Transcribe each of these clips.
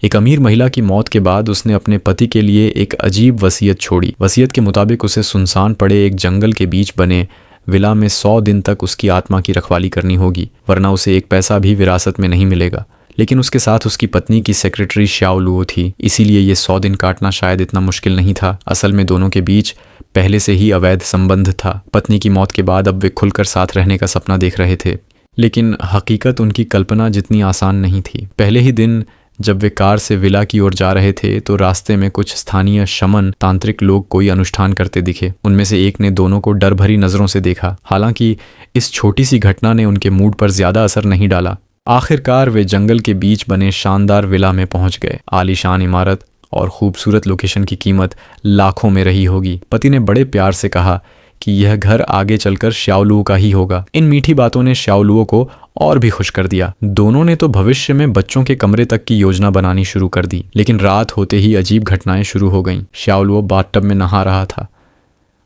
एक अमीर महिला की मौत के बाद उसने अपने पति के लिए एक अजीब वसीयत छोड़ी। वसीयत के मुताबिक उसे सुनसान पड़े एक जंगल के बीच बने विला में 100 दिन तक उसकी आत्मा की रखवाली करनी होगी, वरना उसे एक पैसा भी विरासत में नहीं मिलेगा। लेकिन उसके साथ उसकी पत्नी की सेक्रेटरी श्याओ लुओ थी, इसीलिए ये 100 दिन काटना शायद इतना मुश्किल नहीं था। असल में दोनों के बीच पहले से ही अवैध संबंध था। पत्नी की मौत के बाद अब वे खुलकर साथ रहने का सपना देख रहे थे, लेकिन हकीकत उनकी कल्पना जितनी आसान नहीं थी। पहले ही दिन जब वे कार से विला की ओर जा रहे थे तो रास्ते में कुछ स्थानीय शमन तांत्रिक लोग कोई अनुष्ठान करते दिखे। उनमें से एक ने दोनों को डर भरी नज़रों से देखा। हालांकि इस छोटी सी घटना ने उनके मूड पर ज़्यादा असर नहीं डाला। आखिरकार वे जंगल के बीच बने शानदार विला में पहुंच गए। आलीशान इमारत और खूबसूरत लोकेशन की कीमत लाखों में रही होगी। पति ने बड़े प्यार से कहा कि यह घर आगे चलकर श्याओ लुओ का ही होगा। इन मीठी बातों ने श्याओ लुओ को और भी खुश कर दिया। दोनों ने तो भविष्य में बच्चों के कमरे तक की योजना बनानी शुरू कर दी। लेकिन रात होते ही अजीब घटनाएं शुरू हो गईं। श्याओ लुओ बाथटब में नहा रहा था।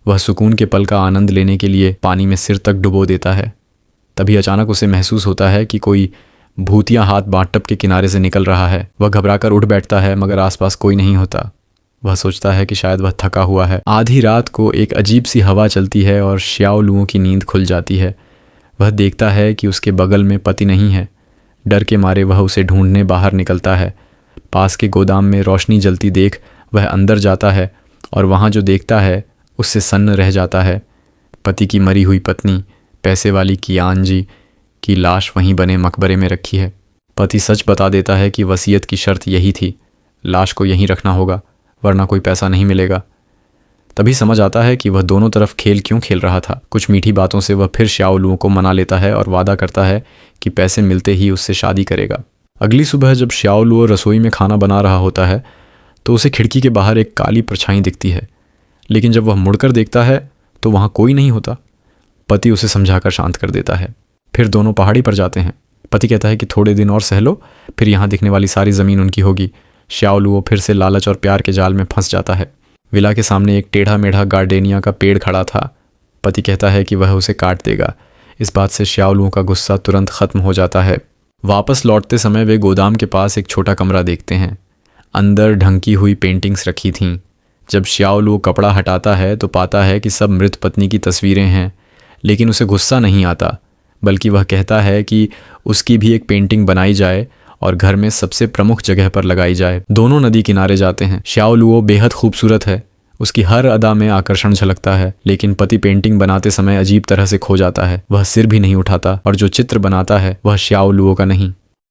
वह सुकून के पल का आनंद लेने के लिए पानी में सिर तक डुबो देता है। तभी अचानक उसे महसूस होता है कि कोई भूतिया हाथ बाथटब के किनारे से निकल रहा है। वह घबराकर उठ बैठता है, मगर आसपास कोई नहीं होता। वह सोचता है कि शायद वह थका हुआ है। आधी रात को एक अजीब सी हवा चलती है और श्याओ लुओ की नींद खुल जाती है। वह देखता है कि उसके बगल में पति नहीं है। डर के मारे वह उसे ढूंढने बाहर निकलता है। पास के गोदाम में रोशनी जलती देख वह अंदर जाता है और वहाँ जो देखता है उससे सन्न रह जाता है। पति की मरी हुई पत्नी, पैसे वाली कियान जी की लाश वहीं बने मकबरे में रखी है। पति सच बता देता है कि वसीयत की शर्त यही थी, लाश को यहीं रखना होगा, वरना कोई पैसा नहीं मिलेगा। तभी समझ आता है कि वह दोनों तरफ खेल क्यों खेल रहा था। कुछ मीठी बातों से वह फिर श्याओ लुओ को मना लेता है और वादा करता है कि पैसे मिलते ही उससे शादी करेगा। अगली सुबह जब श्याओ लुओ रसोई में खाना बना रहा होता है तो उसे खिड़की के बाहर एक काली परछाई दिखती है। लेकिन जब वह मुड़कर देखता है तो वहाँ कोई नहीं होता। पति उसे समझाकर शांत कर देता है। फिर दोनों पहाड़ी पर जाते हैं। पति कहता है कि थोड़े दिन और सह लो, फिर यहाँ दिखने वाली सारी ज़मीन उनकी होगी। श्याओ लुओ फिर से लालच और प्यार के जाल में फंस जाता है। विला के सामने एक टेढ़ा मेढ़ा गार्डेनिया का पेड़ खड़ा था। पति कहता है कि वह उसे काट देगा। इस बात से श्याओ लुओ का गुस्सा तुरंत ख़त्म हो जाता है। वापस लौटते समय वे गोदाम के पास एक छोटा कमरा देखते हैं। अंदर ढंकी हुई पेंटिंग्स रखी थीं। जब श्याओ लुओ कपड़ा हटाता है तो पाता है कि सब मृत पत्नी की तस्वीरें हैं। लेकिन उसे गुस्सा नहीं आता, बल्कि वह कहता है कि उसकी भी एक पेंटिंग बनाई जाए और घर में सबसे प्रमुख जगह पर लगाई जाए। दोनों नदी किनारे जाते हैं। श्याओ लुओ बेहद खूबसूरत है। उसकी हर अदा में आकर्षण झलकता है। लेकिन पति पेंटिंग बनाते समय अजीब तरह से खो जाता है। वह सिर भी नहीं उठाता और जो चित्र बनाता है वह श्याओ लुओ का नहीं,